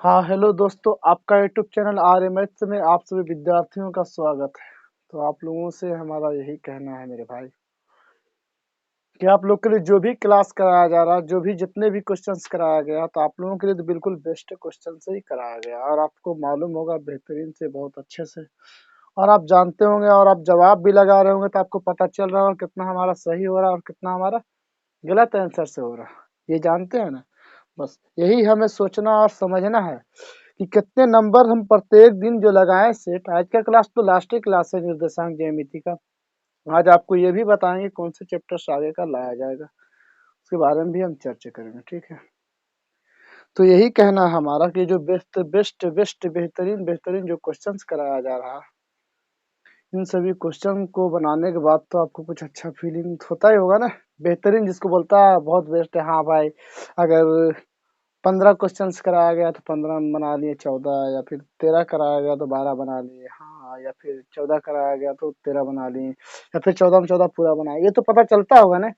हाँ, हेलो दोस्तों, आपका यूट्यूब चैनल आरएमएच में आप सभी विद्यार्थियों का स्वागत है। तो आप लोगों से हमारा यही कहना है मेरे भाई कि आप लोग के लिए जो भी क्लास कराया जा रहा है, जो भी जितने भी क्वेश्चंस कराया गया, तो आप लोगों के लिए तो बिल्कुल बेस्ट क्वेश्चन से ही कराया गया और आपको मालूम होगा बेहतरीन से, बहुत अच्छे से। और आप जानते होंगे और आप जवाब भी लगा रहे होंगे, तो आपको पता चल रहा होगा कितना हमारा सही हो रहा है और कितना हमारा गलत आंसर से हो रहा है। ये जानते हैं ना? बस यही हमें सोचना और समझना है कि कितने नंबर हम प्रत्येक दिन जो लगाए सेट। आज का क्लास तो लास्ट ही क्लास है निर्देशांक ज्यामिति का। आज आपको ये भी बताएंगे कौन से चैप्टर से आगे का लाया जाएगा, उसके बारे में भी हम चर्चा करेंगे, ठीक है। तो यही कहना है हमारा कि जो बेस्ट बेस्ट बेस्ट बेहतरीन बेहतरीन जो क्वेश्चंस कराया जा रहा है, इन सभी क्वेश्चन को बनाने के बाद तो आपको कुछ अच्छा फीलिंग होता ही होगा ना। बेहतरीन जिसको बोलता है बहुत बेस्ट है, हाँ भाई। अगर 15 क्वेश्चंस कराया गया तो 15 बना लिए, 14 या फिर 13 कराया गया तो 12 बना लिए, हाँ, या फिर 14 कराया गया तो 13 बना लिए, या फिर 14 में 14 पूरा बनाए, ये तो पता चलता होगा ना।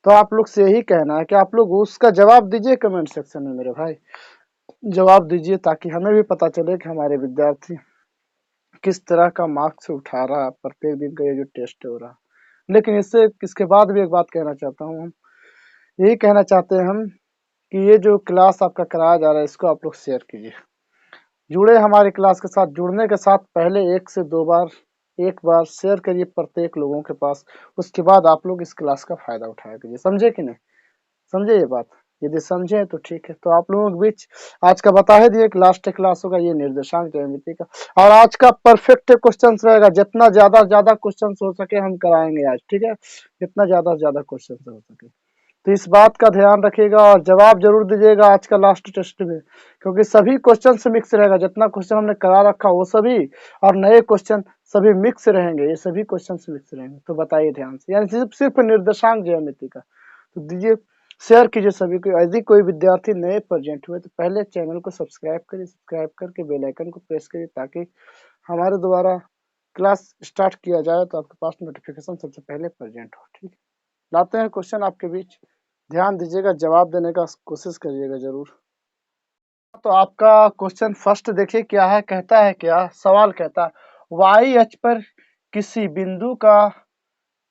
तो आप लोग से यही कहना है कि आप लोग उसका जवाब दीजिए कमेंट सेक्शन में मेरे भाई। जवाब दीजिए ताकि हमें भी पता चले कि हमारे विद्यार्थी किस तरह का मार्क्स उठा रहा है प्रत्येक दिन का ये जो टेस्ट हो रहा है। लेकिन इससे इसके बाद भी एक बात कहना चाहता हूँ, हम यही कहना चाहते हैं हम कि ये जो क्लास आपका कराया जा रहा है, इसको आप लोग शेयर कीजिए। जुड़े हमारे क्लास के साथ। जुड़ने के साथ पहले 1 से 2 बार, एक बार शेयर करिए प्रत्येक लोगों के पास। उसके बाद आप लोग इस क्लास का फायदा उठाया कीजिए। समझे कि नहीं? समझे ये बात? यदि समझे तो ठीक है। तो आप लोगों के बीच आज का बता ही दिए कि लास्ट क्लास होगा ये निर्देशांक ज्यामिति का। और आज का परफेक्ट क्वेश्चन रहेगा, जितना ज्यादा क्वेश्चन हो सके हम कराएंगे आज, ठीक है। जितना ज्यादा से ज्यादा क्वेश्चन हो सके, तो इस बात का ध्यान रखिएगा और जवाब जरूर दीजिएगा आज का लास्ट टेस्ट में, क्योंकि सभी क्वेश्चन से मिक्स रहेगा। जितना क्वेश्चन हमने करा रखा वो सभी, और नए क्वेश्चन सभी मिक्स रहेंगे। ये सभी क्वेश्चन से मिक्स रहेंगे। तो बताइए ध्यान से, यानी सिर्फ सिर्फ निर्देशांक ज्यामिति का। तो दीजिए, शेयर कीजिए सभी को। यदि कोई विद्यार्थी नए प्रेजेंट हुए तो पहले चैनल को सब्सक्राइब करिए, सब्सक्राइब करके बेल आइकन को प्रेस करिए, ताकि हमारे द्वारा क्लास स्टार्ट किया जाए तो आपके पास नोटिफिकेशन सबसे पहले प्रेजेंट हो, ठीक है। लाते हैं क्वेश्चन आपके बीच, ध्यान दीजिएगा, जवाब देने का कोशिश करिएगा जरूर। तो आपका क्वेश्चन फर्स्ट देखिए क्या है। कहता है, क्या सवाल कहता है, वाई अक्ष पर किसी बिंदु का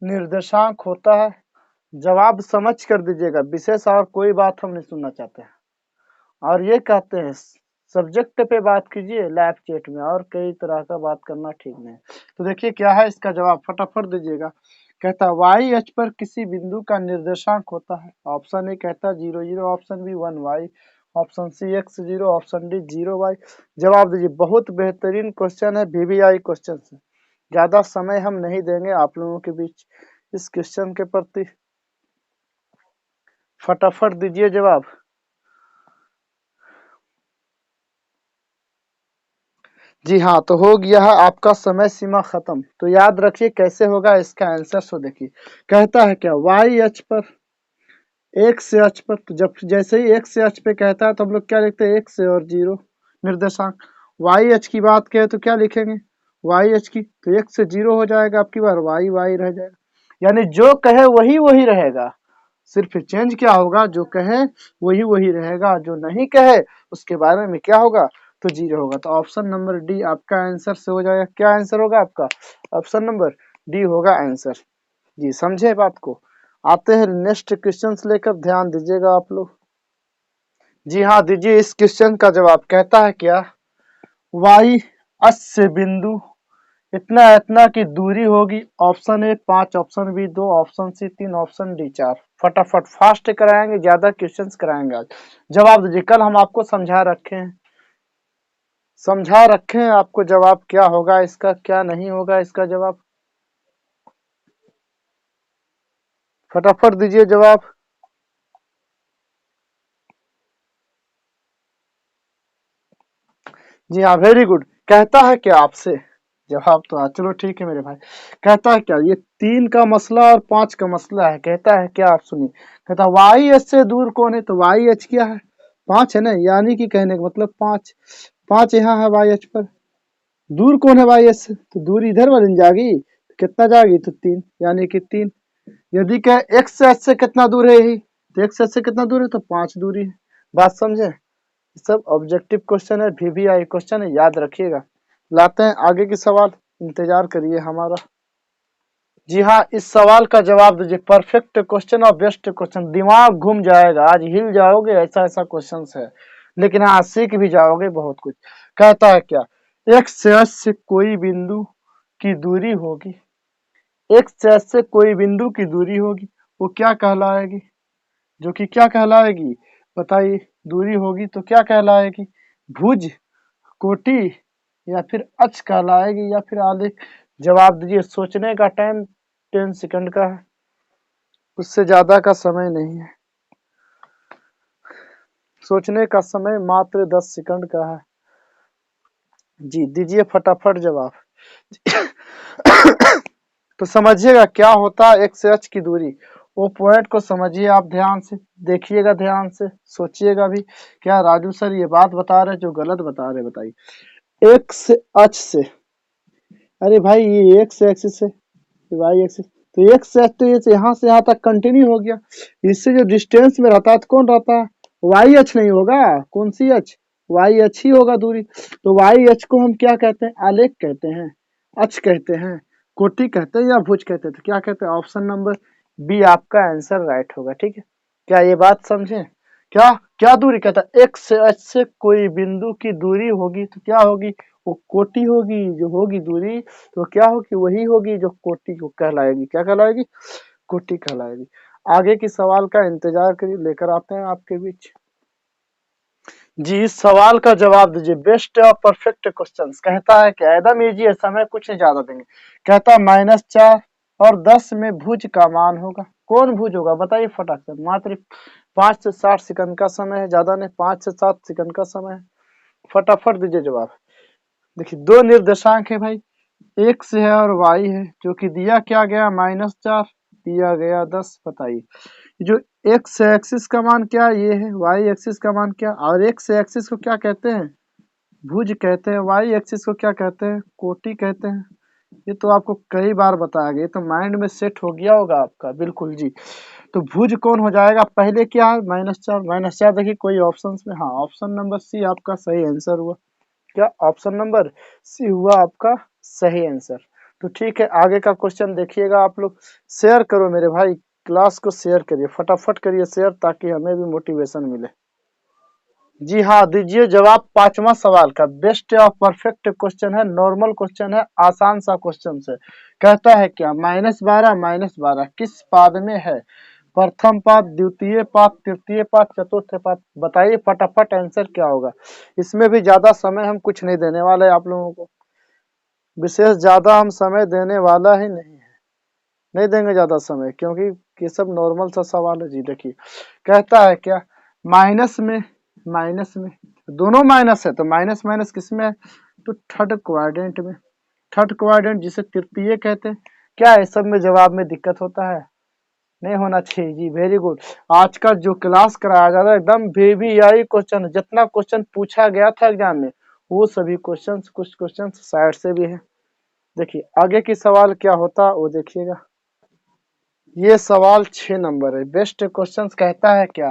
निर्देशांक होता है। जवाब समझ कर दीजिएगा, विशेष और कोई बात हम नहीं सुनना चाहते हैं। और ये कहते हैं सब्जेक्ट पे बात कीजिए लाइव चैट में, और कई तरह का बात करना ठीक नहीं। तो देखिए क्या है इसका जवाब, फटाफट दीजिएगा। कहता है वाई अक्ष पर किसी बिंदु का निर्देशांक होता है। ऑप्शन ए कहता है 0 0, option B 1 y, option C x 0, option D 0 y. जवाब दीजिए। बहुत बेहतरीन क्वेश्चन है, वीवीआई क्वेश्चन है। ज्यादा समय हम नहीं देंगे आप लोगों के बीच इस क्वेश्चन के प्रति। फटाफट दीजिए जवाब। जी हाँ, तो हो गया है आपका समय सीमा खत्म। तो याद रखिए कैसे होगा इसका आंसर। सो देखिए कहता है क्या, वाई अक्ष पर, एक्स अक्ष पर, तो जब जैसे ही एक्स अक्ष पे कहता है तो हम लोग क्या लिखते हैं, एक्स और 0 निर्देशांक। वाई अक्ष की बात करें तो क्या लिखेंगे, वाई अक्ष की, तो एक्स से 0 हो जाएगा आपकी बार, वाई वाई रह जाएगा। यानी जो कहे वही वही रहेगा, सिर्फ चेंज क्या होगा, जो कहे वही वही रहेगा, जो नहीं कहे उसके बारे में क्या होगा, तो 0 होगा। तो ऑप्शन नंबर डी आपका आंसर से हो जाएगा। क्या आंसर होगा आपका? ऑप्शन नंबर डी होगा आंसर। जी समझे बात को। आते हैं नेक्स्ट क्वेश्चन लेकर, ध्यान दीजिएगा आप लोग। जी हाँ, दीजिए इस क्वेश्चन का जवाब। कहता है क्या, वाई अक्ष से बिंदु इतना इतना की दूरी होगी। Option A 5, option B 2, option C 3, option D 4। फटाफट फास्ट कराएंगे, ज्यादा क्वेश्चंस कराएंगे आज। जवाब दीजिए। कल हम आपको समझा रखे हैं आपको जवाब क्या होगा इसका, क्या नहीं होगा इसका जवाब। फटाफट दीजिए जवाब। जी हाँ, वेरी गुड। कहता है क्या आपसे, जवाब तो हाँ, चलो ठीक है मेरे भाई। कहता है क्या, ये 3 का मसला और 5 का मसला है। कहता है क्या, आप सुनिए। कहता है वाई एच से दूर कौन है, तो वाई एच क्या है, 5 है ना, यानी कि कहने का मतलब 5, 5 यहाँ है वाई एच पर। दूर कौन है वाई एच से, तो दूर इधर वाली जाएगी, तो कितना जाएगी, तो 3, यानी कि 3। यदि कह एक्स एच से कितना दूर है, यही तो एक्स एच से कितना दूर है, तो 5 दूरी है। बात समझे? सब ऑब्जेक्टिव क्वेश्चन है, VVI क्वेश्चन है, याद रखिएगा। लाते हैं आगे की सवाल, इंतजार करिए हमारा। जी हाँ, इस सवाल का जवाब दीजिए। परफेक्ट क्वेश्चन और बेस्ट क्वेश्चन, दिमाग घूम जाएगा, आज हिल जाओगे, ऐसा ऐसा क्वेश्चन है। लेकिन हाँ, सीख भी जाओगे बहुत कुछ। कहता है क्या, एक शहर से कोई बिंदु की दूरी होगी, एक शहर से कोई बिंदु की दूरी होगी, वो क्या कहलाएगी? जो कि क्या कहलाएगी बताइए? दूरी होगी तो क्या कहलाएगी? भुज, कोटि, या फिर अक्ष कहलाएगी, या फिर आलेख? जवाब दीजिए। सोचने का टाइम 10 सेकंड का है, उससे ज्यादा का समय नहीं है। सोचने का समय मात्र 10 सेकंड का है। जी दीजिए फटाफट जवाब। तो समझिएगा क्या होता है एक से एच की दूरी। वो पॉइंट को समझिए आप, ध्यान से देखिएगा, ध्यान से सोचिएगा भी। क्या राजू सर ये बात बता रहे जो गलत बता रहे? बताइए। एक से एच से, अरे भाई ये एक्स एक्सिस है, वाई एक्सिस, तो एक्स से तो ये यहाँ से यहाँ तक कंटिन्यू हो गया। इससे जो डिस्टेंस में रहता है तो कौन रहता है? वाई एच नहीं होगा? कौन सी एच? वाई एच ही होगा दूरी। तो वाई एच को हम क्या कहते हैं? आलेख कहते हैं, अक्ष कहते हैं, कोटि कहते हैं, या भुज कहते हैं? तो क्या कहते हैं? ऑप्शन नंबर बी आपका आंसर राइट होगा। ठीक है, क्या ये बात समझे? क्या क्या दूरी कहता है? एक्स से एच से कोई बिंदु की दूरी होगी तो क्या होगी? वो कोटि होगी। जो होगी दूरी तो क्या होगी? वही होगी जो कोटि को कहलाएगी। क्या कहलाएगी? कोटि कहलाएगी। आगे की सवाल का इंतजार करिए, लेकर आते हैं आपके बीच। जी इस सवाल का जवाब दीजिए। बेस्ट और परफेक्ट क्वेश्चंस। कहता है कि एकदम इजी है, समय कुछ नहीं ज्यादा देंगे। कहता है -4 और 10 में भुज का मान होगा। कौन भुज होगा बताइए फटाक से। मात्र 5 से 7 सेकंड का समय है, ज्यादा नहीं, 5 से 7 सेकंड का समय है। फटाफट दीजिए जवाब। देखिए दो निर्देशांक है भाई, एक्स है और वाई है, जो कि दिया क्या गया? -4, दिया गया 10। बताइए जो एक्स एक्सिस का मान क्या ये है, वाई एक्सिस का मान क्या? और एक्स एक्सिस को क्या कहते हैं? भुज कहते हैं। वाई एक्सिस को क्या कहते हैं? कोटि कहते हैं। ये तो आपको कई बार बताया गया, तो माइंड में सेट हो गया होगा आपका। बिल्कुल जी। तो भुज कौन हो जाएगा? पहले क्या है? -4, -4 देखिए कोई ऑप्शन में, हाँ ऑप्शन नंबर सी आपका सही आंसर हुआ। क्या ऑप्शन नंबर सी हुआ आपका सही आंसर? तो ठीक है, आगे का क्वेश्चन देखिएगा आप लोग। शेयर करो मेरे भाई, क्लास को शेयर करिए, फटाफट करिए शेयर, ताकि हमें भी मोटिवेशन मिले। जी हाँ दीजिए जवाब। पांचवा सवाल का बेस्ट और परफेक्ट क्वेश्चन है, नॉर्मल क्वेश्चन है, आसान सा क्वेश्चन है। कहता है क्या, -12 -12 किस पाद में है? प्रथम पाद, द्वितीय पाद, तृतीय पाद, चतुर्थ पाद? बताइए फटाफट आंसर क्या होगा। इसमें भी ज्यादा समय हम कुछ नहीं देने वाले आप लोगों को, विशेष ज्यादा हम समय देने वाला ही नहीं है। नहीं देंगे ज्यादा समय, क्योंकि ये सब नॉर्मल सा सवाल है। जी देखिए कहता है क्या, माइनस में, माइनस में, दोनों माइनस है तो माइनस माइनस किस में है? तो थर्ड क्वाड्रेंट में। थर्ड क्वाड्रेंट जिसे तृतीय कहते हैं। क्या इस सब में जवाब में दिक्कत होता है? नहीं होना चाहिए जी। Very good. आज का जो क्लास कराया जा रहा है एकदम VVI क्वेश्चन, जितना क्वेश्चन पूछा गया था एग्जाम में वो सभी क्वेश्चन, कुछ क्वेश्चन साइड से भी है। देखिए आगे की सवाल क्या होता वो देखिएगा। ये सवाल 6 नंबर है, बेस्ट क्वेश्चन। कहता है क्या,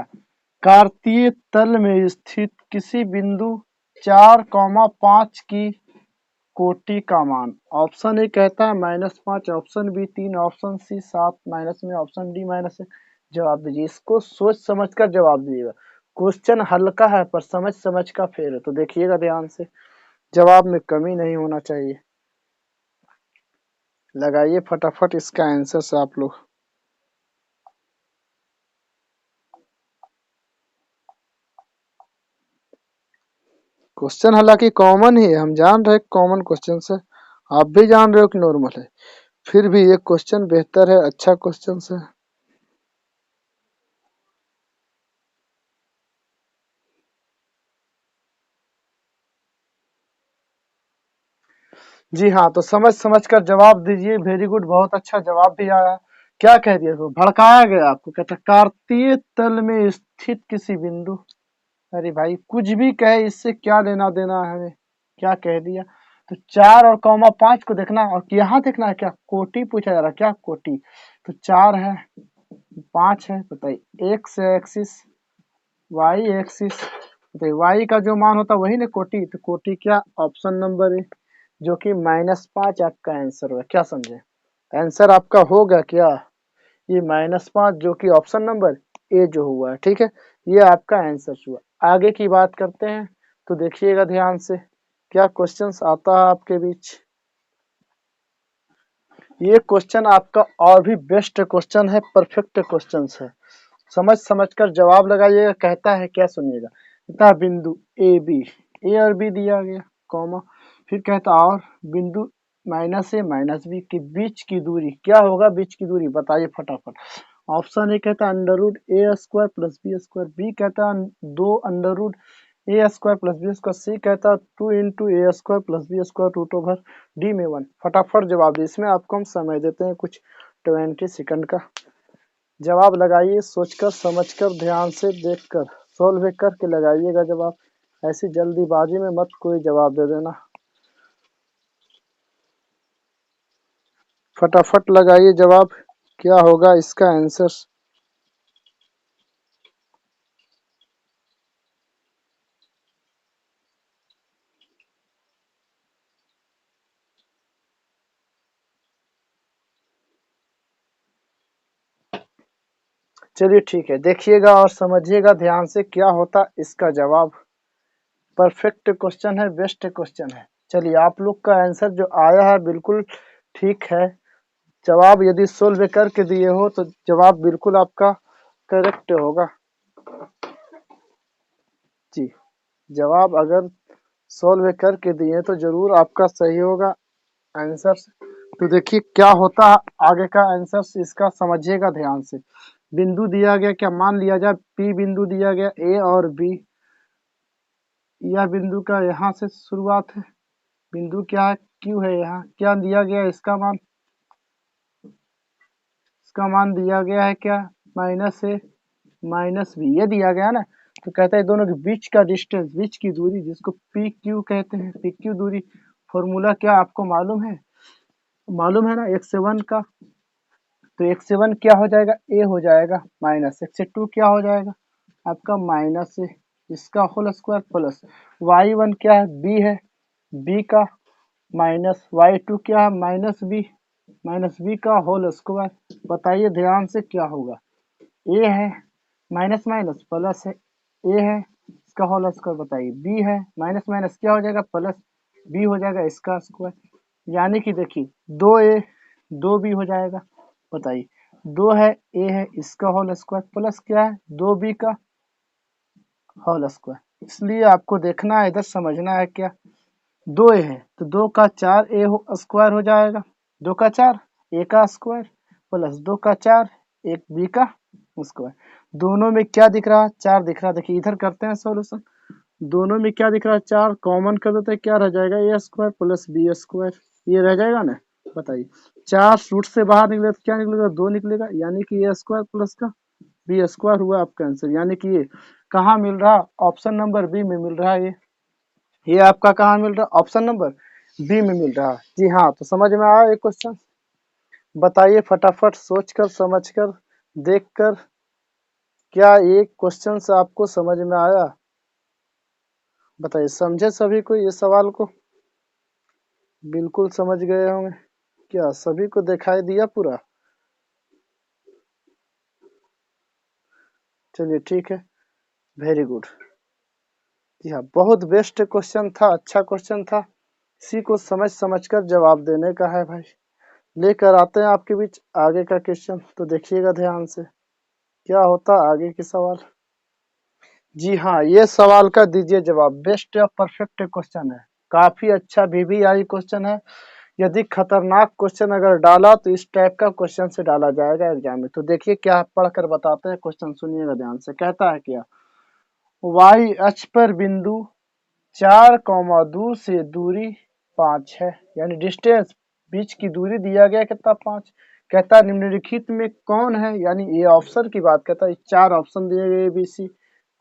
कार्तीय तल में स्थित किसी बिंदु 4,5 की कोटि का मान? ऑप्शन ए कहता है -5, option B 3, option C 7 minus में, ऑप्शन डी -1। जवाब दीजिए। इसको सोच समझ कर जवाब दीजिएगा। क्वेश्चन हल्का है पर समझ समझ का फेर है, तो देखिएगा ध्यान से, जवाब में कमी नहीं होना चाहिए। लगाइए फटाफट इसका आंसर से आप लोग। क्वेश्चन हालांकि कॉमन ही है, हम जान रहे कॉमन क्वेश्चन है, आप भी जान रहे हो कि नॉर्मल है, फिर भी ये क्वेश्चन बेहतर है, अच्छा क्वेश्चन है। जी हाँ, तो समझ समझ कर जवाब दीजिए। वेरी गुड, बहुत अच्छा जवाब भी आया। क्या कह दिया? तो भड़काया गया आपको। कहता कार्तीय तल में स्थित किसी बिंदु। अरे भाई कुछ भी कहे, इससे क्या लेना देना है हमें? क्या कह दिया? तो 4 और कॉमा 5 को देखना, और यहाँ देखना है क्या? कोटि पूछा जा रहा है क्या? कोटि। तो 4 है, 5 है, बताइए। एक्स एक्सिस, वाई एक्सिस, तो y का जो मान होता वही ना कोटि, तो कोटि क्या ऑप्शन नंबर ए, जो कि -5 आपका आंसर हुआ। क्या समझे? आंसर आपका होगा क्या ये -5, जो कि ऑप्शन नंबर ए जो हुआ है। ठीक है, ये आपका आंसर हुआ। आगे की बात करते हैं, तो देखिएगा ध्यान से क्या क्वेश्चंस आता है आपके बीच। ये क्वेश्चन आपका और भी बेस्ट क्वेश्चन है, परफेक्ट क्वेश्चन है। समझ समझ कर जवाब लगाइएगा। कहता है क्या, सुनिएगा। कहता है बिंदु ए और बी दिया गया, कॉमा, फिर कहता और बिंदु -a -b के बीच की दूरी क्या होगा, बीच की दूरी बताइए फटाफट। ऑप्शन ए कहता है √a² + b², बी कहता है 2 √a² + b², सी कहता है 2 × a² + b² √, डी में 1। फटाफट जवाब दे। इसमें आपको हम समय देते हैं कुछ 20 सेकंड का। जवाब लगाइए, सोचकर समझकर ध्यान से देखकर सॉल्व करके लगाइएगा जवाब। ऐसी जल्दीबाजी में मत कोई जवाब दे देना। फटाफट लगाइए जवाब, क्या होगा इसका आंसर। चलिए ठीक है, देखिएगा और समझिएगा ध्यान से क्या होता इसका जवाब। परफेक्ट क्वेश्चन है, बेस्ट क्वेश्चन है। चलिए, आप लोग का आंसर जो आया है बिल्कुल ठीक है। जवाब यदि सोल्व करके दिए हो तो जवाब बिल्कुल आपका करेक्ट होगा जी। जवाब अगर सोल्व करके दिए तो जरूर आपका सही होगा आंसर। तो देखिए क्या होता है आगे का आंसर, इसका समझिएगा ध्यान से। बिंदु दिया गया, क्या मान लिया जाए पी बिंदु दिया गया, ए और बी। यह बिंदु का यहाँ से शुरुआत है, बिंदु क्या है, क्यू है। यहाँ क्या दिया गया, इसका मान दिया गया है क्या, -a -b, ये दिया गया ना। तो कहता है दोनों के बीच का डिस्टेंस, बीच की दूरी, जिसको पी क्यू कहते हैं, पी क्यू दूरी। फॉर्मूला क्या आपको मालूम है, मालूम है ना, 1 से 1 का। तो 1 से 1 क्या हो जाएगा, ए हो जाएगा, माइनस 1 से 2 क्या हो जाएगा आपका -a, इसका होल स्क्वायर प्लस y1 क्या है, बी है, बी का माइनस y2 क्या है, -b का होल स्क्वायर। बताइए ध्यान से क्या होगा। ए है माइनस माइनस प्लस है, ए है इसका होल स्क्वायर। बताइए बी है माइनस माइनस क्या हो जाएगा, प्लस बी हो जाएगा इसका स्क्वायर। यानी कि देखिए 2a 2b हो जाएगा। बताइए 2 है, ए है इसका होल स्क्वायर, प्लस क्या है 2b का होल स्क्वायर। इसलिए आपको देखना है, इधर समझना है क्या। 2a है तो 2 का 4a स्क्वायर हो जाएगा, 2 का 4 a का स्क्वायर, प्लस 2 का 4 एक b का स्क्वायर। दोनों में क्या दिख रहा है, 4 दिख रहा है। देखिए इधर करते हैं सॉल्यूशन, दोनों में क्या दिख रहा है, 4 कॉमन कर देते हैं, क्या रह जाएगा, a square plus b square, ये रह जाएगा ना। बताइए 4 रूट से बाहर निकले तो क्या निकलेगा, 2 निकलेगा, यानी कि a स्क्वायर प्लस का b स्क्वायर हुआ आपका आंसर। यानी कि ये कहाँ मिल रहा, ऑप्शन नंबर बी में मिल रहा है। ये आपका कहाँ मिल रहा है, ऑप्शन नंबर बी में मिल रहा है। जी हाँ, तो समझ में आया एक क्वेश्चन। बताइए फटाफट सोचकर समझकर देखकर, क्या एक क्वेश्चन से आपको समझ में आया। बताइए, समझे सभी को ये सवाल को, बिल्कुल समझ गए होंगे। क्या सभी को दिखाई दिया पूरा। चलिए ठीक है, वेरी गुड। जी हाँ, बहुत बेस्ट क्वेश्चन था, अच्छा क्वेश्चन था। इसी को समझ समझ कर जवाब देने का है भाई। लेकर आते हैं आपके बीच आगे का क्वेश्चन, तो देखिएगा ध्यान से क्या होता आगे के सवाल। जी हाँ, ये सवाल का दीजिए जवाब। बेस्ट या परफेक्ट क्वेश्चन है, काफी अच्छा वीवीआई क्वेश्चन है। यदि खतरनाक क्वेश्चन अगर डाला तो इस टाइप का क्वेश्चन से डाला जाएगा एग्जाम में। तो देखिए क्या पढ़कर बताते हैं क्वेश्चन, सुनिएगा ध्यान से। कहता है क्या, वाई अक्ष पर बिंदु 4, 2 से दूरी 5 है, यानी डिस्टेंस, बीच की दूरी दिया गया कितना, 5। कहता है निम्नलिखित में कौन है, यानी ये ऑप्शन की बात करता है। 4 ऑप्शन दिए गए ABC,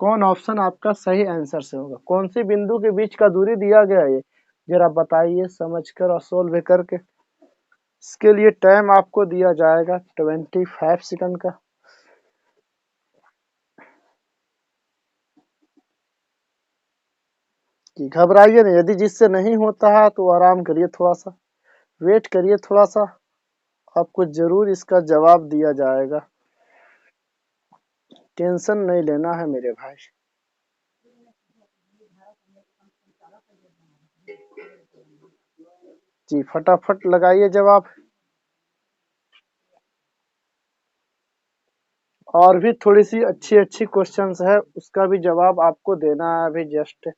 कौन ऑप्शन आपका सही आंसर से होगा, कौन सी बिंदु के बीच का दूरी दिया गया है ये, जरा बताइए समझकर और सोल्व करके। इसके लिए टाइम आपको दिया जाएगा 25 सेकंड का। कि घबराइए नहीं, यदि जिससे नहीं होता है तो आराम करिए, थोड़ा सा वेट करिए, थोड़ा सा आपको जरूर इसका जवाब दिया जाएगा। टेंशन नहीं लेना है मेरे भाई। जी फटाफट लगाइए जवाब। और भी थोड़ी सी अच्छी अच्छी क्वेश्चंस है, उसका भी जवाब आपको देना है अभी जस्ट।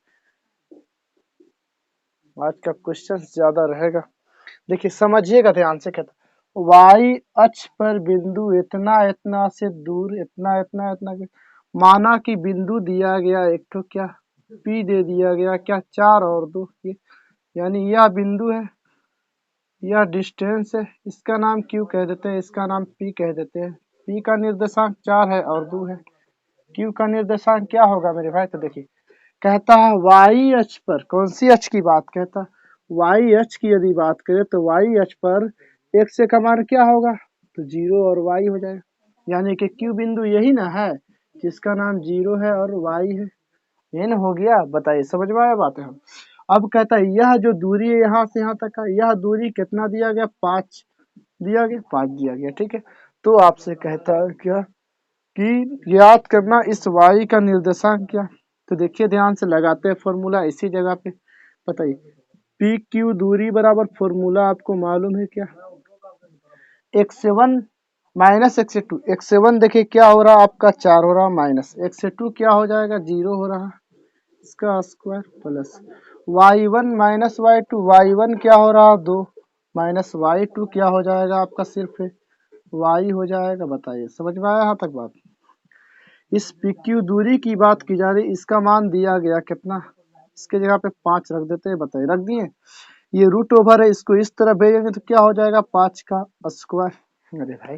आज का क्वेश्चन ज्यादा रहेगा। देखिए समझिएगा ध्यान से, कहता वाई अक्ष पर बिंदु इतना इतना से दूर, इतना इतना इतना माना कि बिंदु दिया गया एक तो क्या पी दे दिया गया, क्या 4 और 2, ये यानी यह बिंदु है, यह डिस्टेंस है, इसका नाम क्यू कह देते हैं, इसका नाम पी कह देते हैं। पी का निर्देशांक 4 है और 2 है। क्यू का निर्देशांक क्या होगा मेरे भाई? तो देखिए कहता है वाई अक्ष पर, कौन सी अक्ष की बात कहता है? वाई अक्ष की यदि बात करें तो वाई अक्ष पर एक्स का मान क्या होगा? तो 0 और वाई हो जाएगा। यानी कि क्यू बिंदु यही ना है जिसका नाम 0 है और वाई है, ये ना हो गया। बताइए समझ में आया बात है? अब कहता है यह जो दूरी है यहाँ से यहाँ तक का, यह दूरी कितना दिया गया? 5 दिया गया, 5 दिया गया, ठीक है। तो आपसे कहता है क्या कि याद करना इस y का निर्देशांक क्या। तो देखिए ध्यान से लगाते हैं फॉर्मूला इसी जगह पे। बताइए पी क्यू दूरी बराबर फॉर्मूला आपको मालूम है क्या? x1 माइनस x2, x1 देखिए क्या हो रहा आपका 4 हो रहा, माइनस x2 क्या हो जाएगा? 0 हो रहा, इसका square plus y1 minus y2, y1 क्या हो रहा? 2 माइनस y2 क्या हो जाएगा आपका? सिर्फ y हो जाएगा। बताइए समझ में आया यहाँ तक बात? इस PQ दूरी की बात की जा रही, इसका मान दिया गया कितना? इसके जगह पे 5 रख देते हैं। बताइए रख दिए। ये रूट ओवर है, इसको इस तरफ भेजेंगे तो क्या हो जाएगा? 5 का स्क्वायर। अरे भाई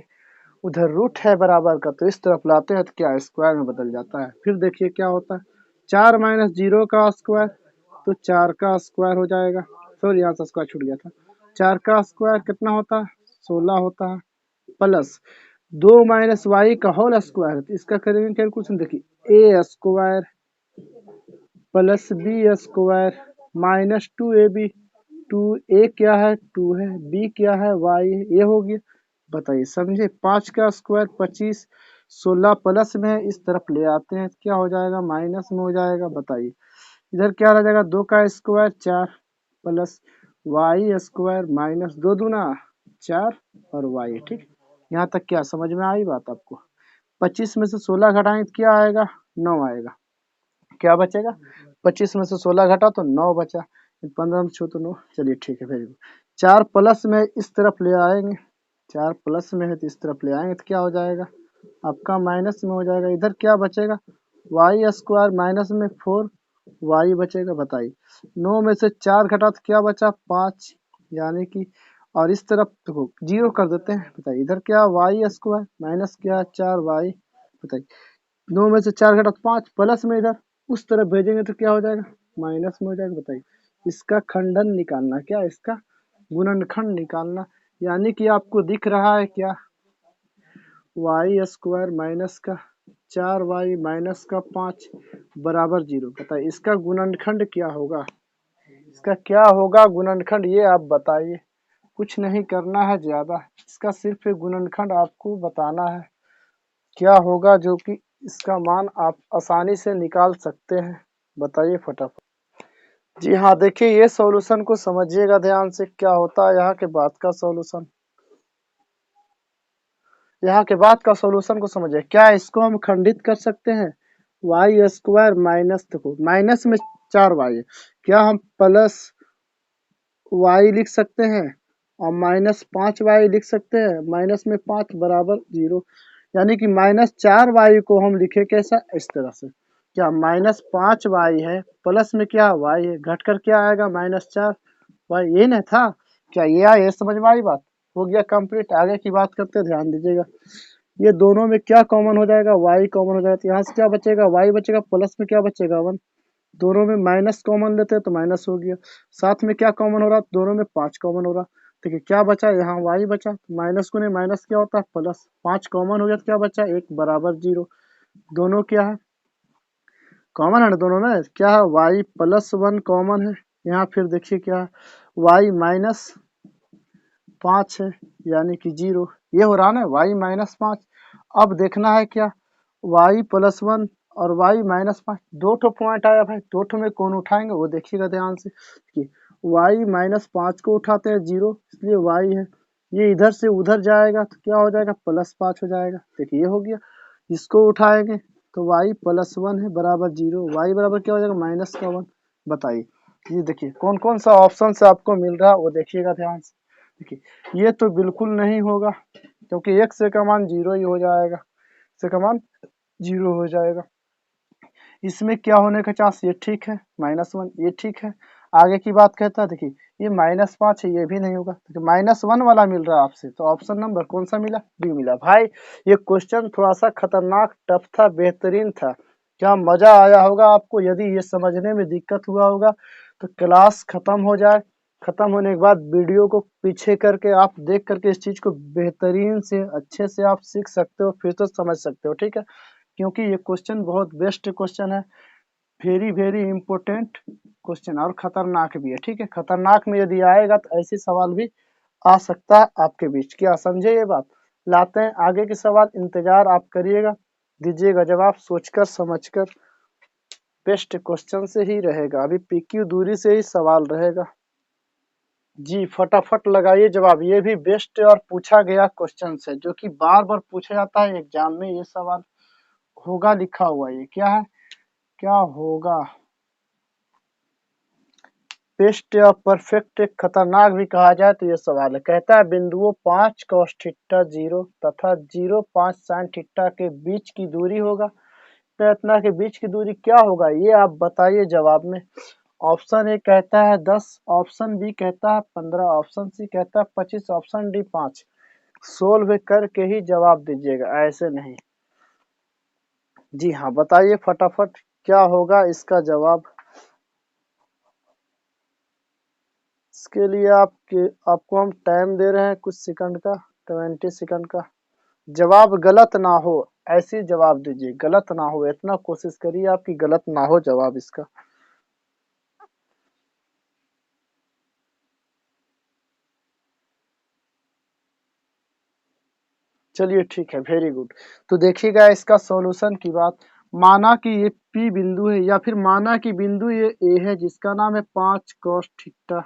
उधर रूट है बराबर का, तो इस तरफ लाते हैं तो क्या स्क्वायर में बदल जाता है। फिर देखिए क्या होता है, 4 माइनस 0 का स्क्वायर, तो 4 का स्क्वायर हो जाएगा। सॉरी यहाँ से स्क्वायर छूट गया था। 4 का स्क्वायर कितना होता है? 16 होता है, प्लस 2 माइनस वाई का होल स्क्वायर, तो इसका करेंगे कैलकुलेशन। देखिए A square plus B square minus 2ab, 2a क्या है? 2 है, b क्या है? y है, ये हो गया। बताइए समझे? 5 का स्क्वायर 25, 16 प्लस में है, इस तरफ ले आते हैं क्या हो जाएगा? माइनस में हो जाएगा। बताइए इधर क्या रह जाएगा? 2 का square 4 plus y square minus 2 दूना 4 और वाई, ठीक। यहाँ तक क्या समझ में आई बात आपको? 25 में से 16 घटाएं तो क्या आएगा? 9 आएगा। क्या बचेगा? 25 में से 16 घटा तो 9 बचा, 15 में छो तो 9। चलिए ठीक है, वेरी गुड। 4 प्लस में इस तरफ ले आएंगे, 4 प्लस में है तो इस तरफ ले आएंगे तो क्या हो जाएगा आपका? माइनस में हो जाएगा। इधर क्या बचेगा? वाई स्क्वायर माइनस में 4 वाई बचेगा। बताइए 9 में से 4 घटा तो क्या बचा? 5, यानी कि और इस तरफ देखो 0 कर देते हैं। बताइए इधर क्या? वाई स्क्वायर माइनस क्या? 4 वाई। बताइए 9 में से 4 घटा तो 5, प्लस में इधर उस तरफ भेजेंगे तो क्या हो जाएगा? माइनस में हो जाएगा। बताइए इसका खंडन निकालना, क्या इसका गुणनखंड निकालना। यानी कि आपको दिख रहा है क्या? वाई स्क्वायर माइनस का 4 वाई माइनस का 5 बराबर 0। बताइए इसका गुणनखंड क्या होगा? इसका क्या होगा गुणनखंड, ये आप बताइए। कुछ नहीं करना है ज्यादा, इसका सिर्फ एक गुणनखंड आपको बताना है क्या होगा, जो कि इसका मान आप आसानी से निकाल सकते हैं। बताइए फटाफट। जी हाँ देखिए ये सॉल्यूशन को समझिएगा ध्यान से, क्या होता है यहाँ के बाद का सॉल्यूशन। यहाँ के बाद का सॉल्यूशन को समझिए। क्या इसको हम खंडित कर सकते हैं? वाई स्क्वायर माइनस, देखो माइनस में 4 वाई है, क्या हम प्लस वाई लिख सकते हैं और माइनस 5 वाई लिख सकते हैं? माइनस में 5 बराबर 0, यानी कि माइनस 4 वाई को हम लिखे कैसा? इस तरह से। क्या माइनस 5 वाई है, प्लस में क्या वाई है, घट कर क्या आएगा? Minus 4 y. ये ना था क्या? ये आया, ये समझ में आई बात? हो गया कंप्लीट। आगे की बात करते हैं, ध्यान दीजिएगा। ये दोनों में क्या कॉमन हो जाएगा? वाई कॉमन हो जाएगा, तो यहाँ से क्या बचेगा? वाई बचेगा, प्लस में क्या बचेगा? 1। दोनों में माइनस कॉमन लेते हैं तो माइनस हो गया। साथ में क्या कॉमन हो रहा? दोनों में 5 कॉमन हो रहा। देखिए क्या बचा? यहाँ वाई बचा, माइनस को नहीं, माइनस क्या होता है? प्लस। 5 कॉमन हो गया तो क्या बचा? 1 बराबर 0। दोनों क्या है? कॉमन है ना दोनों में, क्या है y प्लस 1 कॉमन है यहाँ, फिर देखिए क्या है y माइनस 5 है यानी कि 0, ये हो रहा ना y माइनस 5। अब देखना है क्या y प्लस 1 और y माइनस 5, दो ठो पॉइंट आया भाई, दो ठो में कौन उठाएंगे वो देखिएगा ध्यान से कि y माइनस 5 को उठाते हैं 0, इसलिए y है, ये इधर से उधर जाएगा तो क्या हो जाएगा प्लस 5 हो जाएगा। देखिए ये हो गया, इसको उठाएंगे तो y प्लस 1 है बराबर 0, y बराबर क्या हो जाएगा माइनस का 1। बताइए ये देखिए कौन कौन सा ऑप्शन से आपको मिल रहा है वो देखिएगा ध्यान से। देखिए ये तो बिल्कुल नहीं होगा क्योंकि x का मान 0 ही हो जाएगा, x का मान 0 हो जाएगा। इसमें क्या होने का चांस, ये ठीक है -1, ये ठीक है। आगे की बात कहता है देखिए ये -5 है, ये भी नहीं होगा, तो -1 वाला मिल रहा है आपसे, तो ऑप्शन नंबर कौन सा मिला, बी मिला। भाई ये क्वेश्चन थोड़ा सा खतरनाक टफ था, बेहतरीन था, क्या मजा आया होगा आपको। यदि ये समझने में दिक्कत हुआ होगा तो क्लास खत्म हो जाए, खत्म होने के बाद वीडियो को पीछे करके आप देख करके इस चीज को बेहतरीन से अच्छे से आप सीख सकते हो, फिर तो समझ सकते हो, ठीक है। क्योंकि ये क्वेश्चन बहुत बेस्ट क्वेश्चन है, वेरी वेरी इंपॉर्टेंट क्वेश्चन, और खतरनाक भी है, ठीक है। खतरनाक में यदि आएगा तो ऐसे सवाल भी आ सकता है आपके बीच, क्या समझे ये बात। लाते हैं आगे के सवाल, इंतजार आप करिएगा, दीजिएगा जवाब सोचकर समझकर, बेस्ट क्वेश्चन से ही रहेगा, अभी पीक्यू दूरी से ही सवाल रहेगा। जी फटाफट लगाइए जवाब, ये भी बेस्ट और पूछा गया क्वेश्चन है जो कि बार बार पूछा जाता है एग्जाम में, ये सवाल होगा लिखा हुआ, ये क्या है, क्या होगा, बेस्ट या परफेक्ट खतरनाक भी कहा जाए तो ये सवाल है। कहता है बिंदुओं 5 cos थीटा 0 तथा 0.5 sin थीटा के बीच की दूरी होगा, तो इतना के बीच की दूरी क्या होगा ये आप बताइए जवाब में। ऑप्शन ए कहता है 10, ऑप्शन बी कहता है 15, ऑप्शन सी कहता है 25, ऑप्शन डी 5। सोल्व करके ही जवाब दीजिएगा, ऐसे नहीं। जी हाँ बताइए फटाफट क्या होगा इसका जवाब। इसके लिए आपको हम टाइम दे रहे हैं कुछ सेकंड का, 20 सेकंड का। जवाब गलत ना हो ऐसी जवाब दीजिए, गलत ना हो, इतना कोशिश करिए आपकी गलत ना हो जवाब इसका। चलिए ठीक है, वेरी गुड। तो देखिएगा इसका सॉल्यूशन की बात, माना कि ये पी बिंदु है या फिर माना कि बिंदु ये ए है जिसका नाम है 5 cos थीटा,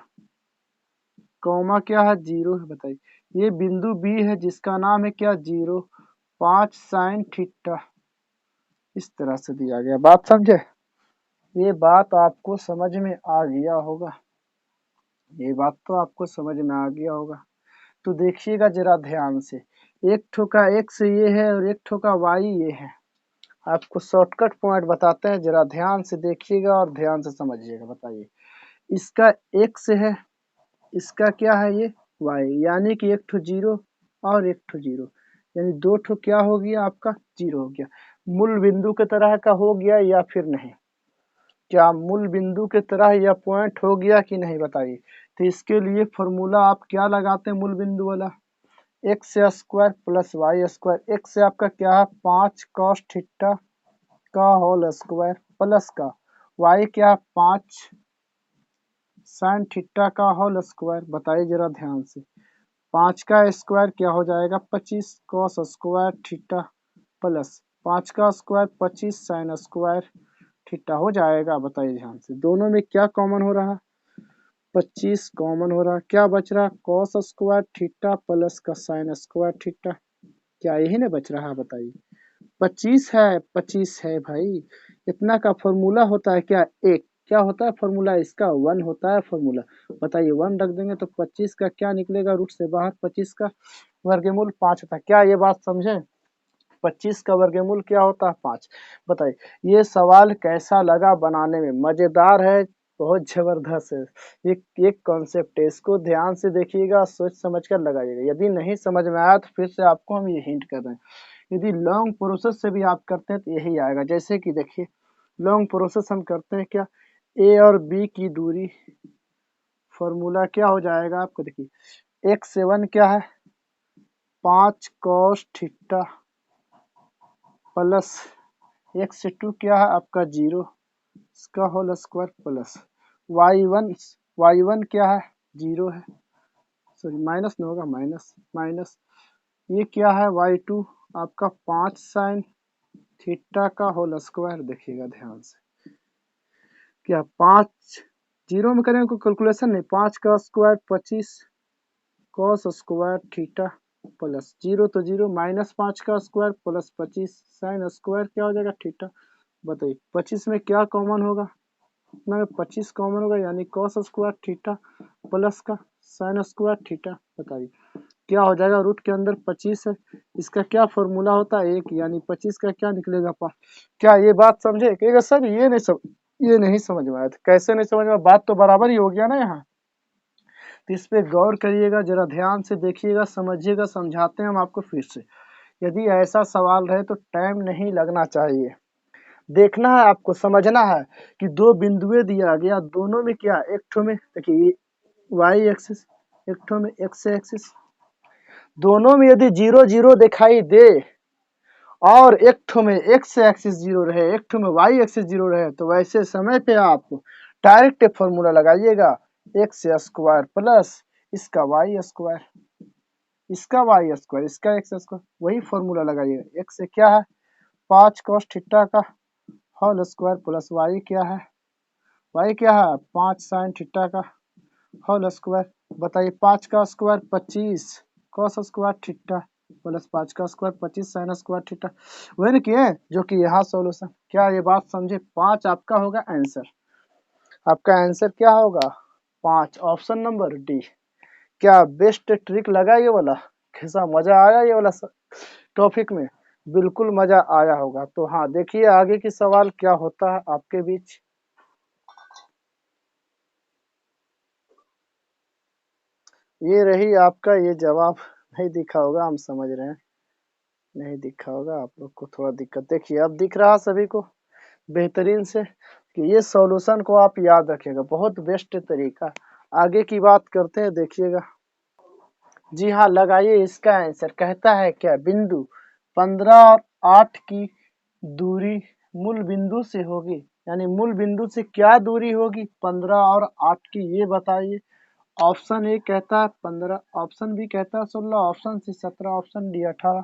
कौमा क्या है 0 है, बताइए। ये बिंदु बी है जिसका नाम है क्या 0, 5 sin थीटा, इस तरह से दिया गया, बात समझे। ये बात आपको समझ में आ गया होगा, ये बात तो आपको समझ में आ गया होगा। तो देखिएगा जरा ध्यान से, एक ठो का एक्स ये है और एक ठो का वाई ये है। आपको शॉर्टकट पॉइंट बताते हैं, जरा ध्यान से देखिएगा और ध्यान से समझिएगा। बताइए इसका एक्स है, इसका क्या है ये वाई, यानी कि एक ठो 0 और एक ठो 0, यानी दो ठो क्या हो गया आपका 0 हो गया। मूल बिंदु के तरह का हो गया या फिर नहीं, क्या मूल बिंदु के तरह यह पॉइंट हो गया कि नहीं, बताइए। तो इसके लिए फॉर्मूला आप क्या लगाते हैं मूल बिंदु वाला, x square plus y square, x से आपका क्या है 5 cos थीटा का होल स्क्वायर प्लस का वाई क्या है 5 sin थीटा का होल स्क्वायर। बताइए जरा ध्यान से, 5 का स्क्वायर क्या हो जाएगा 25 cos स्क्वायर थीटा प्लस 5 का स्क्वायर 25 sin स्क्वायर थीटा हो जाएगा। बताइए ध्यान से दोनों में क्या कॉमन हो रहा, 25 कॉमन हो रहा, क्या बच रहा cos स्क्वायर थीटा प्लस का sin स्क्वायर थीटा, क्या यही ना बच रहा, बताइए। 25 है, 25 है भाई, इतना का फॉर्मूला होता है क्या, एक क्या होता है फॉर्मूला इसका 1 होता है फॉर्मूला। बताइए 1 रख देंगे तो 25 का क्या निकलेगा रूट से बाहर, 25 का वर्गमूल 5 होता है, क्या ये बात समझे। 25 का वर्गमूल क्या होता है 5। बताइए ये सवाल कैसा लगा बनाने में, मजेदार है, बहुत जबरदस्त है। एक कॉन्सेप्ट है, इसको ध्यान से देखिएगा, सोच समझ कर लगाइएगा। यदि नहीं समझ में आया तो फिर से आपको हम ये हिंट कर रहे हैं, यदि लॉन्ग प्रोसेस से भी आप करते हैं तो यही आएगा। जैसे कि देखिए लॉन्ग प्रोसेस हम करते हैं क्या, ए और बी की दूरी, फॉर्मूला क्या हो जाएगा आपको, देखिए x7 क्या है 5 cos थीटा प्लस x2 क्या है आपका 0, इसका होल स्क्वायर प्लस y1 क्या है 0 है, सॉरी माइनस नहीं होगा, माइनस माइनस ये क्या है y2 आपका 5 साइन थीटा का होल स्क्वायर। देखिएगा ध्यान से, क्या 5 जीरो में करेंगे कोई कैलकुलेशन नहीं, 5 का square 25 cos square theta plus 0 तो 0 माइनस 5 का स्क्वायर प्लस 25 साइन स्क्वायर क्या हो जाएगा थीटा। बताइए 25 में क्या कॉमन होगा, इतना में 25 कॉमन होगा यानी कॉस स्क्वायर थीटा प्लस का साइन स्क्वायर थीटा। बताइए क्या हो जाएगा, रूट के अंदर 25 है, इसका क्या फॉर्मूला होता है 1, यानी 25 का क्या निकलेगा 5। क्या ये बात समझे, कहेगा सर ये नहीं समझ में आया था, कैसे नहीं समझ में आया, बात तो बराबर ही हो गया ना यहाँ। तो इस पे गौर करिएगा, जरा ध्यान से देखिएगा, समझिएगा, समझाते हैं हम आपको फिर से। यदि ऐसा सवाल रहे तो टाइम नहीं लगना चाहिए, देखना है आपको, समझना है कि दो बिंदुएं दिया गया, दोनों में क्या, एक ठो में देखिए वाई एक्सिस, एक ठो में एक्स एक्सिस, दोनों में यदि 0 0 दिखाई दे और एक ठो में एक्स एक्सिस 0 रहे, एक ठो में वाई एक्सिस 0 रहे, तो वैसे समय पे आप डायरेक्ट फॉर्मूला लगाइएगा, एक्स स्क्वायर प्लस इसका वाई स्क्वायर, इसका वाई स्क्वायर, इसका एक्स स्क्वायर, वही फॉर्मूला लगाइएगा। एक्स से क्या है 5 cos थीटा का होल स्क्वायर प्लस वाई क्या है, वाई क्या है 5 साइन थीटा का होल स्क्वायर। बताइए 5 का square 25 cos square theta plus 5 का स्क्वायर 25 साइन स्क्वायर थीटा, वही ना किए जो कि यहाँ सॉल्यूशन। क्या ये बात समझे, 5 आपका होगा आंसर, आपका आंसर क्या होगा 5, ऑप्शन नंबर डी। क्या बेस्ट ट्रिक लगा ये वाला, कैसा मजा आया ये वाला टॉपिक में, बिल्कुल मजा आया होगा। तो हाँ देखिए आगे की सवाल क्या होता है आपके बीच। ये रही आपका, ये जवाब नहीं दिखा होगा, हम समझ रहे हैं नहीं दिखा होगा, आप लोग को थोड़ा दिक्कत, देखिए अब दिख रहा सभी को बेहतरीन से कि ये सॉल्यूशन को आप याद रखिएगा, बहुत बेस्ट तरीका। आगे की बात करते हैं, देखिएगा जी हाँ लगाइए इसका आंसर। कहता है क्या, बिंदु 15 और 8 की दूरी मूल बिंदु से होगी, यानी मूल बिंदु से क्या दूरी होगी 15 और 8 की, ये बताइए। ऑप्शन ए कहता है 15, ऑप्शन बी कहता है 16, ऑप्शन सी 17, ऑप्शन डी 18।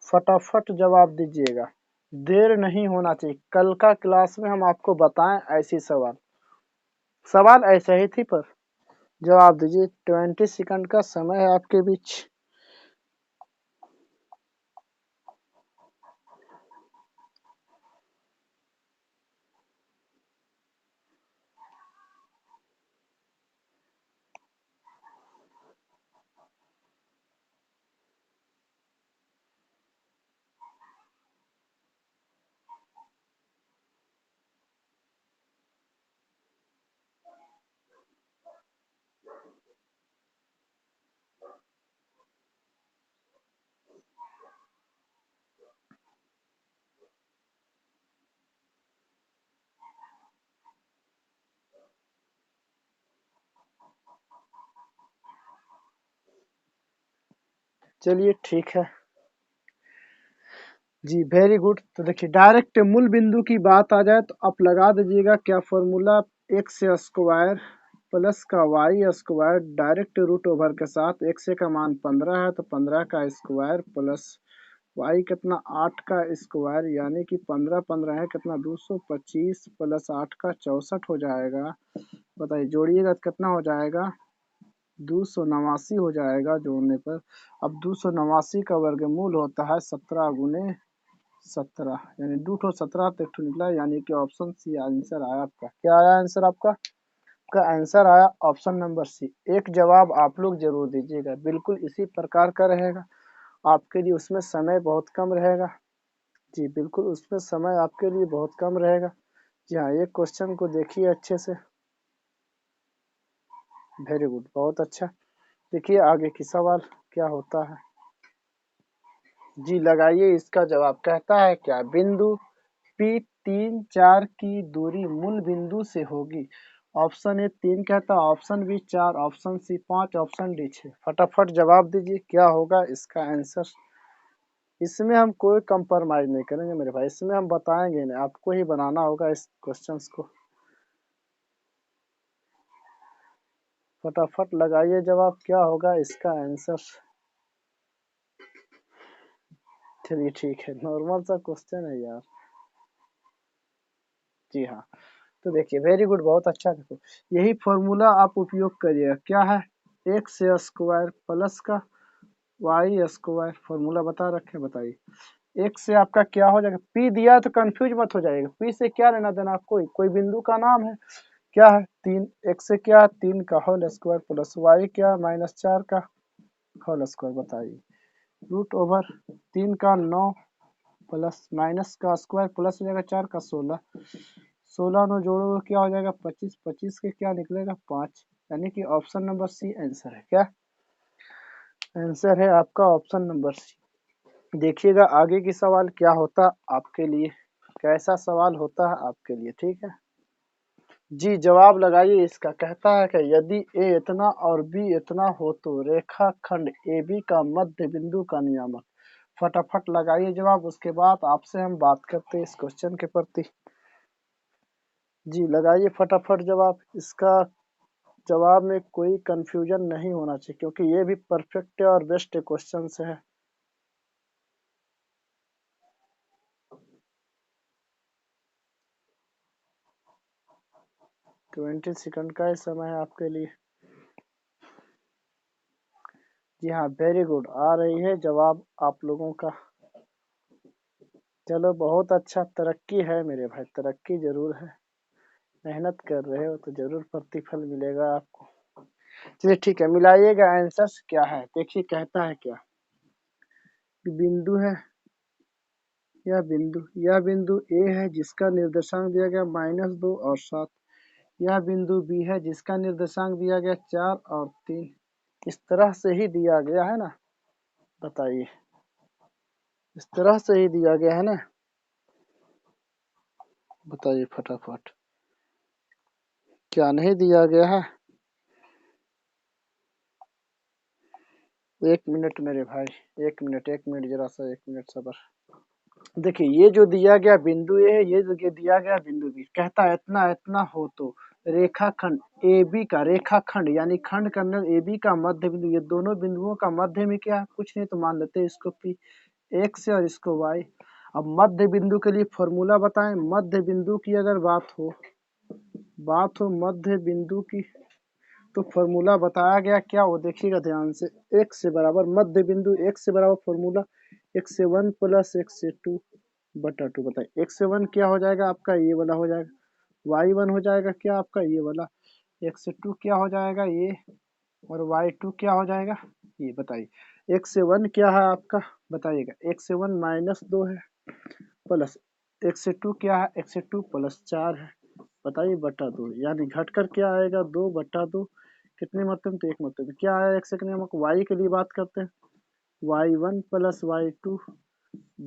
फटाफट जवाब दीजिएगा, देर नहीं होना चाहिए, कल का क्लास में हम आपको बताएं ऐसी सवाल, सवाल ऐसे ही थी पर जवाब दीजिए। 20 सेकंड का समय है आपके बीच। चलिए ठीक है जी, वेरी गुड। तो देखिए डायरेक्ट मूल बिंदु की बात आ जाए तो आप लगा दीजिएगा क्या फॉर्मूला, एक्स स्क्वायर प्लस का y square direct root over के साथ, एक्स का मान 15 है तो 15 का स्क्वायर प्लस वाई कितना 8 का स्क्वायर, यानी कि 15 15 है कितना 225 प्लस 8 का 64 हो जाएगा। बताइए जोड़िएगा तो कितना हो जाएगा 289 हो जाएगा जोड़ने पर। अब 289 का वर्गमूल होता है 17 गुने 17, यानी 2 17 तो एक ठो निकला, यानी कि ऑप्शन सी आंसर आया आपका। क्या आया आंसर आपका, का आंसर आया ऑप्शन नंबर सी। एक जवाब आप लोग जरूर दीजिएगा, बिल्कुल इसी प्रकार का रहेगा आपके लिए, उसमें समय बहुत कम रहेगा जी, बिल्कुल उसमें समय आपके लिए बहुत कम रहेगा जी हाँ। ये क्वेश्चन को देखिए अच्छे से, वेरी गुड, बहुत अच्छा। देखिए आगे की सवाल क्या होता है जी, लगाइए इसका जवाब। कहता है क्या, बिंदु पी 3 4 की दूरी मूल बिंदु से होगी। ऑप्शन ए 3 कहता है, option B 4, option C 5, option D 6। फटाफट जवाब दीजिए क्या होगा इसका आंसर। इसमें हम कोई कंप्रोमाइज नहीं करेंगे मेरे भाई, इसमें हम बताएंगे नहीं, आपको ही बनाना होगा इस क्वेश्चंस को। फटाफट लगाइए जवाब, क्या होगा इसका आंसर। चलिए ठीक है, नॉर्मल सा क्वेश्चन है यार। जी हाँ, तो देखिए वेरी गुड, बहुत अच्छा। देखो यही फॉर्मूला आप उपयोग करिएगा, क्या है, एक्स स्क्वायर प्लस का वाई स्क्वायर, फॉर्मूला बता रखे, बताइए। एक्स से आपका क्या हो जाएगा, पी दिया है तो कंफ्यूज मत हो जाएगा, पी से क्या लेना देना आपको, कोई बिंदु का नाम है, क्या है 3, एक्स से क्या 3 का होल स्क्वायर प्लस वाई क्या -4 का होल स्क्वायर, बताइए। रूट ओवर 3 का 9 प्लस माइनस का स्क्वायर प्लस हो जाएगा 4 का 16, 16 में जोड़ोगे क्या हो जाएगा 25, 25 के क्या निकलेगा 5, यानी कि ऑप्शन नंबर सी आंसर है। क्या आंसर है आपका ऑप्शन नंबर सी। देखिएगा आगे की सवाल क्या होता आपके लिए, कैसा सवाल होता है आपके लिए, ठीक है जी। जवाब लगाइए इसका, कहता है कि यदि ए इतना और बी इतना हो तो रेखाखंड ए बी का मध्य बिंदु का नियामक। फटाफट लगाइए जवाब, उसके बाद आपसे हम बात करते हैं इस क्वेश्चन के प्रति। जी लगाइए फटाफट जवाब, इसका जवाब में कोई कंफ्यूजन नहीं होना चाहिए, क्योंकि ये भी परफेक्ट और बेस्ट क्वेश्चन है। 20 सेकंड का ही समय है आपके लिए। जी हाँ वेरी गुड, आ रही है जवाब आप लोगों का। चलो बहुत अच्छा, तरक्की है मेरे भाई, तरक्की जरूर है, मेहनत कर रहे हो तो जरूर प्रतिफल मिलेगा आपको। चलिए ठीक है, मिलाइएगा आंसर क्या है, देखिए कहता है क्या, कि बिंदु है, यह बिंदु ए है जिसका निर्देशांक दिया गया -2 और 7, यह बिंदु बी है जिसका निर्देशांक दिया गया 4 और 3, इस तरह से ही दिया गया है ना, बताइए, इस तरह से ही दिया गया है ना, बताइए फटाफट, क्या नहीं दिया गया है। 1 मिनट मेरे भाई, 1 मिनट, 1 मिनट, जरा सा 1 मिनट सबर। देखिए ये जो दिया गया बिंदु ए है, ये जो दिया गया बिंदु बी, कहता है इतना इतना हो तो रेखाखंड ए बी का, रेखाखंड यानी खंड के अंदर ए बी का मध्य बिंदु, ये दोनों बिंदुओं का मध्य में क्या है, कुछ नहीं तो मान लेते हैं इसको पी, एक्स और इसको वाई। अब मध्य बिंदु के लिए फॉर्मूला बताएं, मध्य बिंदु की अगर बात हो मध्य बिंदु की, तो फॉर्मूला बताया गया क्या, वो देखिएगा ध्यान से, एक्स से बराबर मध्य बिंदु, एक्स से बराबर फॉर्मूला एक्स से 1 प्लस एक्स से 2 बटा 2, बताइए एक्स से 1 क्या हो जाएगा आपका, ये वाला हो जाएगा, वाई 1 हो जाएगा क्या आपका, ये वाला, एक्स से 2 क्या हो जाएगा ये, और वाई 2 क्या हो जाएगा ये, बताइए। एक्स से 1 क्या है आपका, बताइएगा, एक्स से 1 -2 है, प्लस एक्स से 2 क्या है, एक्स से 2 प्लस 4 है, बताइए बटा 2, यानी घटकर क्या आएगा 2 बटा 2, कितने मतलब तो एक मतलब क्या आया, एक सेकंड हम वाई के लिए बात करते हैं, y1 प्लस y2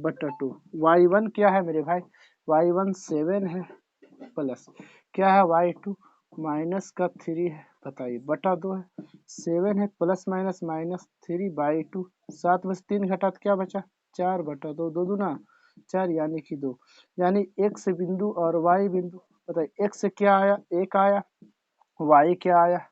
बटा 2, y1 क्या है मेरे भाई, y1 7 है, प्लस क्या है y2 माइनस का 3 है, बताइए बटा 2 है, 7 है प्लस माइनस -3/2, 7 में से 3 घटा तो क्या बचा 4 बटा 2, 2 दूना 4 यानी कि 2, यानी x बिंदु और y बिंदु, बताइए x से क्या आया 1 आया, y क्या आया,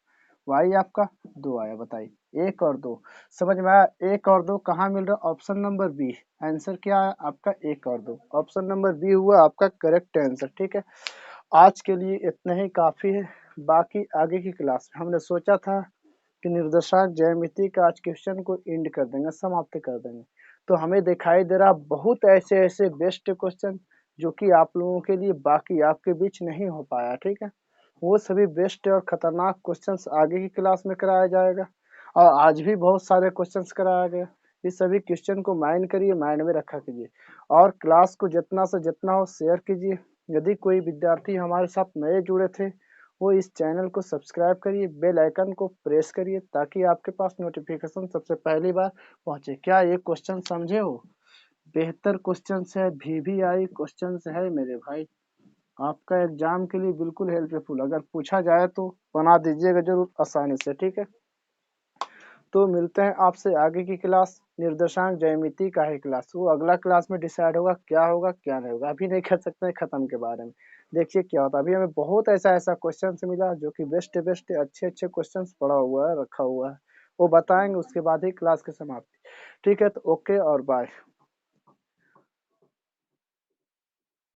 y आपका 2 आया, बताइए 1 और 2, समझ में आया। 1 और 2 कहाँ मिल रहा है, ऑप्शन नंबर बी, आंसर क्या है आपका 1 और 2, ऑप्शन नंबर बी हुआ आपका करेक्ट आंसर, ठीक है। आज के लिए इतना ही काफ़ी है, बाकी आगे की क्लास में हमने सोचा था कि निर्देशांक ज्यामिति का आज क्वेश्चन को एंड कर देंगे, समाप्त कर देंगे, तो हमें दिखाई दे रहा बहुत ऐसे ऐसे बेस्ट क्वेश्चन जो कि आप लोगों के लिए बाकी आपके बीच नहीं हो पाया, ठीक है, वो सभी बेस्ट और खतरनाक क्वेश्चंस आगे की क्लास में कराया जाएगा, और आज भी बहुत सारे क्वेश्चंस कराया गया, इस सभी क्वेश्चन को माइंड करिए, माइंड में रखा कीजिए, और क्लास को जितना से जितना हो शेयर कीजिए। यदि कोई विद्यार्थी हमारे साथ नए जुड़े थे, वो इस चैनल को सब्सक्राइब करिए, बेल आइकन को प्रेस करिए, ताकि आपके पास नोटिफिकेशन सबसे पहली बार पहुंचे। क्या ये क्वेश्चन समझे हो, बेहतर क्वेश्चन है, VVI क्वेश्चन है मेरे भाई, आपका एग्जाम के लिए बिल्कुल हेल्पफुल, अगर पूछा जाए तो बना दीजिएगा जरूर आसानी से, ठीक है। तो मिलते हैं आपसे आगे की क्लास निर्देशांक ज्यामिति का है क्लास, वो अगला क्लास में डिसाइड होगा क्या नहीं होगा, अभी नहीं कर सकते हैं खत्म के बारे में। देखिए क्या होता है, अभी हमें बहुत ऐसा क्वेश्चन मिला जो कि बेस्ट अच्छे क्वेश्चन पड़ा हुआ है, रखा हुआ है, वो बताएंगे उसके बाद ही क्लास की समाप्ति। ठीक है, तो ओके और बाय।